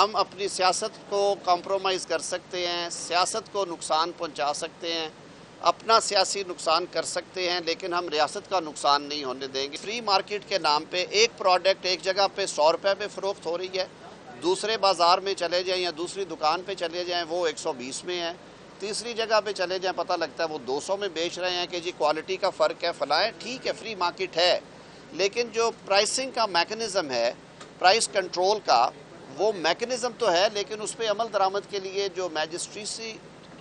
ہم اپنی سیاست کو کمپرومائز کر سکتے ہیں، سیاست کو نقصان پہنچا سکتے ہیں، اپنا سیاسی نقصان کر سکتے ہیں، لیکن ہم ریاست کا نقصان نہیں ہونے دیں گے۔ فری مارکیٹ کے نام پہ ایک پروڈکٹ ایک جگہ پہ 100 روپے پہ فروخت ہو رہی ہے، دوسرے بازار میں چلے جائیں یا دوسری دکان پہ چلے جائیں وہ 120 میں ہے، تیسری جگہ پہ چلے جائیں پتہ لگتا ہے وہ 200 میں بیچ رہے ہیں کہ جی کوالٹی کا فرق ہے فلاں ہے۔ ٹھیک ہے، فری مارکیٹ ہے، لیکن جو پرائسنگ کا میکنزم ہے، پرائس کنٹرول کا، وہ میکنزم تو ہے لیکن اس پہ عمل درآمد کے لیے جو میجسٹریسی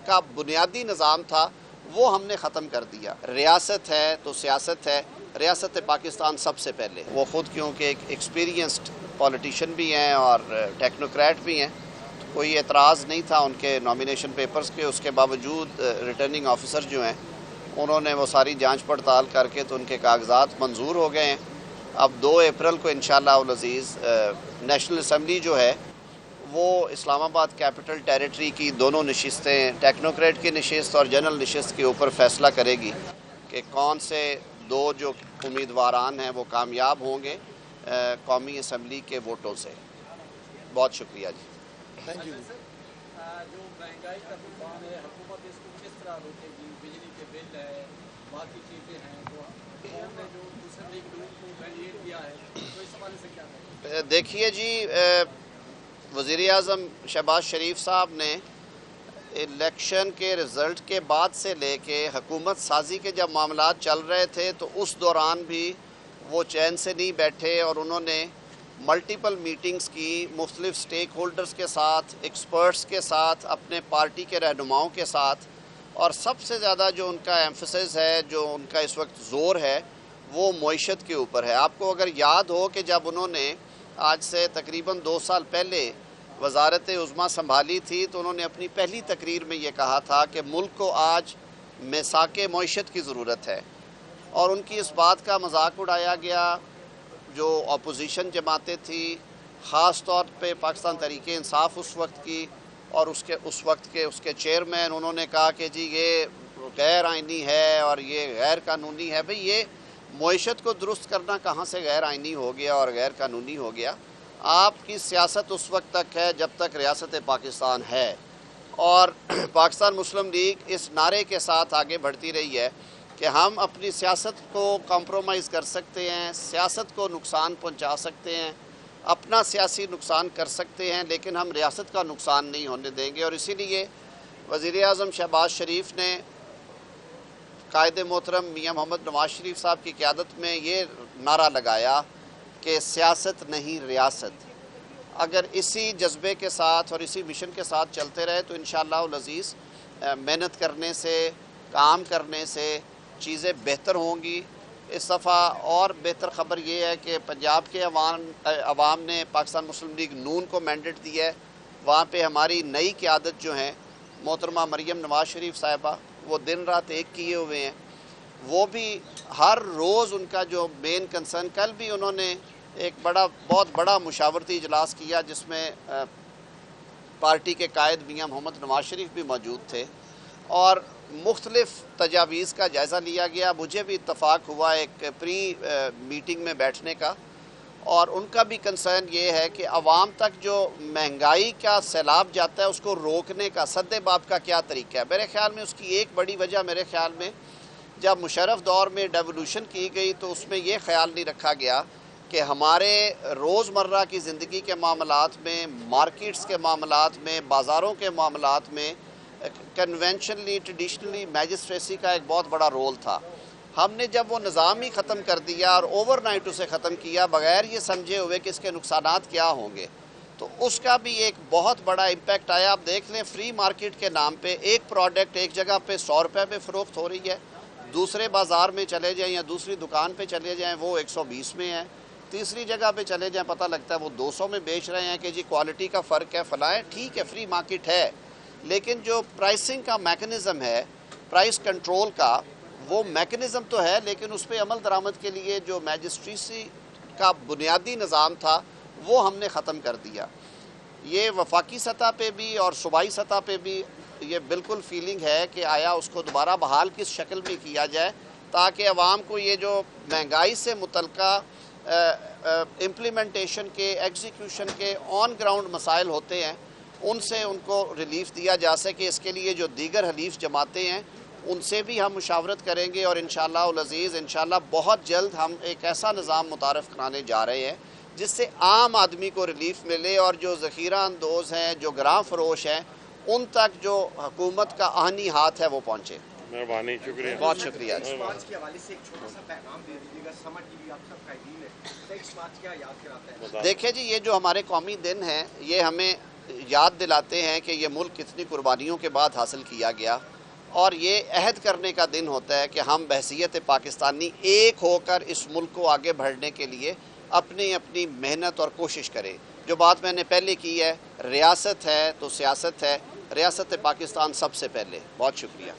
کا بنیادی نظام تھا وہ ہم نے ختم کر دیا۔ ریاست ہے تو سیاست ہے، ریاست پاکستان سب سے پہلے۔ وہ خود کیونکہ ایک ایکسپیرینسڈ پولیٹیشین بھی ہیں اور ٹیکنوکریٹ بھی ہیں، کوئی اعتراض نہیں تھا ان کے نامینیشن پیپرز کے، اس کے باوجود ریٹرننگ آفیسر جو ہیں انہوں نے وہ ساری جانچ پڑتال کر کے تو ان کے کاغذات منظور ہو گئے ہیں۔ اب 2 اپریل کو انشاءاللہ العزیز نیشنل اسمبلی جو ہے وہ اسلام آباد کیپٹل ٹیریٹری کی دونوں نشستیں، ٹیکنوکریٹ کی نشست اور جنرل نشست کے اوپر فیصلہ کرے گی کہ کون سے 2 جو امیدواران ہیں وہ کامیاب ہوں گے قومی اسمبلی کے ووٹوں سے۔ بہت شکریہ جی۔ Thank you. جو مہنگائی کا طوفان ہے، حکومت اس کو کس طرح روکے گی؟ بجلی کے بل ہے، باقی چیزیں ہیں، تو قوم نے جو دوسرے لیگ گروپ کو مینڈیٹ دیا ہے تو اس حوالے سے کیا کہیں گے؟ دیکھیے جی، وزیر اعظم شہباز شریف صاحب نے الیکشن کے رزلٹ کے بعد سے لے کے حکومت سازی کے جب معاملات چل رہے تھے تو اس دوران بھی وہ چین سے نہیں بیٹھے اور انہوں نے ملٹیپل میٹنگز کی مختلف سٹیک ہولڈرز کے ساتھ، ایکسپرٹس کے ساتھ، اپنے پارٹی کے رہنماؤں کے ساتھ، اور سب سے زیادہ جو ان کا ایمفسس ہے، جو ان کا اس وقت زور ہے وہ معیشت کے اوپر ہے۔ آپ کو اگر یاد ہو کہ جب انہوں نے آج سے تقریباً 2 سال پہلے وزارت عظمیٰ سنبھالی تھی تو انہوں نے اپنی پہلی تقریر میں یہ کہا تھا کہ ملک کو آج میثاق معیشت کی ضرورت ہے، اور ان کی اس بات کا مذاق اڑایا گیا۔ جو اپوزیشن جماعتیں تھیں، خاص طور پہ پاکستان تحریک انصاف اس وقت کی، اور اس وقت کے اس کے چیئرمین، انہوں نے کہا کہ جی یہ غیر آئینی ہے اور یہ غیر قانونی ہے۔ بھئی یہ معیشت کو درست کرنا کہاں سے غیر آئینی ہو گیا اور غیر قانونی ہو گیا؟ آپ کی سیاست اس وقت تک ہے جب تک ریاست پاکستان ہے، اور پاکستان مسلم لیگ اس نعرے کے ساتھ آگے بڑھتی رہی ہے کہ ہم اپنی سیاست کو کمپرومائز کر سکتے ہیں، سیاست کو نقصان پہنچا سکتے ہیں، اپنا سیاسی نقصان کر سکتے ہیں، لیکن ہم ریاست کا نقصان نہیں ہونے دیں گے۔ اور اسی لیے وزیر اعظم شہباز شریف نے قائد محترم میاں محمد نواز شریف صاحب کی قیادت میں یہ نعرہ لگایا کہ سیاست نہیں ریاست۔ اگر اسی جذبے کے ساتھ اور اسی مشن کے ساتھ چلتے رہے تو انشاءاللہ العزیز محنت کرنے سے، کام کرنے سے چیزیں بہتر ہوں گی۔ اس دفعہ اور بہتر خبر یہ ہے کہ پنجاب کے عوام نے پاکستان مسلم لیگ نون کو مینڈیٹ دیا ہے، وہاں پہ ہماری نئی قیادت جو ہیں محترمہ مریم نواز شریف صاحبہ، وہ دن رات ایک کیے ہوئے ہیں۔ وہ بھی ہر روز ان کا جو مین کنسرن، کل بھی انہوں نے ایک بہت بڑا مشاورتی اجلاس کیا جس میں پارٹی کے قائد میاں محمد نواز شریف بھی موجود تھے، اور مختلف تجاویز کا جائزہ لیا گیا۔ مجھے بھی اتفاق ہوا ایک پری میٹنگ میں بیٹھنے کا، اور ان کا بھی کنسرن یہ ہے کہ عوام تک جو مہنگائی کا سیلاب جاتا ہے اس کو روکنے کا سد باب کا کیا طریقہ ہے۔ میرے خیال میں اس کی ایک بڑی وجہ، میرے خیال میں جب مشرف دور میں ڈیولوشن کی گئی تو اس میں یہ خیال نہیں رکھا گیا کہ ہمارے روزمرہ کی زندگی کے معاملات میں، مارکیٹس کے معاملات میں، بازاروں کے معاملات میں کنونشنلی، ٹریڈیشنلی میجسٹریسی کا ایک بہت بڑا رول تھا۔ ہم نے جب وہ نظام ہی ختم کر دیا اور اوور نائٹ اسے ختم کیا بغیر یہ سمجھے ہوئے کہ اس کے نقصانات کیا ہوں گے، تو اس کا بھی ایک بہت بڑا امپیکٹ آیا۔ آپ دیکھ لیں فری مارکیٹ کے نام پہ ایک پروڈکٹ ایک جگہ پہ 100 روپے پہ فروخت ہو رہی ہے، دوسرے بازار میں چلے جائیں یا دوسری دکان پہ چلے جائیں وہ 120 میں ہے، تیسری جگہ پہ چلے جائیں پتہ لگتا ہے وہ 200 میں بیچ رہے ہیں کہ جی کوالٹی کا فرق ہے فلاں ہے۔ ٹھیک ہے، فری مارکیٹ ہے، لیکن جو پرائسنگ کا میکنزم ہے، پرائس کنٹرول کا، وہ میکنزم تو ہے لیکن اس پہ عمل درآمد کے لیے جو میجسٹریسی کا بنیادی نظام تھا وہ ہم نے ختم کر دیا۔ یہ وفاقی سطح پہ بھی اور صوبائی سطح پہ بھی یہ بالکل فیلنگ ہے کہ آیا اس کو دوبارہ بحال کس شکل میں کیا جائے تاکہ عوام کو یہ جو مہنگائی سے متعلقہ امپلیمنٹیشن کے ایگزیکیوشن کے آن گراؤنڈ مسائل ہوتے ہیں ان سے ان کو ریلیف دیا جا سکے. اس کے لیے جو دیگر حلیف جماعتیں ہیں ان سے بھی ہم مشاورت کریں گے اور انشاءاللہ العزیز انشاءاللہ بہت جلد ہم ایک ایسا نظام متعارف کرانے جا رہے ہیں جس سے عام آدمی کو ریلیف ملے اور جو ذخیرہ اندوز ہیں جو گراں فروش ہیں ان تک جو حکومت کا آہنی ہاتھ ہے وہ پہنچے. مہربانی، شکریہ. بہت شکریہ. اس مارچ کے حوالے سے ایک چھوٹا سا پیغام دے دیجیے گا. سمر ٹی وی آپ سب کا دین ہے، اس مارچ کیا یاد کراتا ہے؟ دیکھیں جی، یہ جو ہمارے قومی دن ہیں یہ ہمیں یاد دلاتے ہیں کہ یہ ملک کتنی قربانیوں کے بعد حاصل کیا گیا اور یہ عہد کرنے کا دن ہوتا ہے کہ ہم بحیثیت پاکستانی ایک ہو کر اس ملک کو آگے بڑھنے کے لیے اپنی محنت اور کوشش کریں. جو بات میں نے پہلے کی ہے، ریاست ہے تو سیاست ہے، ریاست پاکستان سب سے پہلے. بہت شکریہ.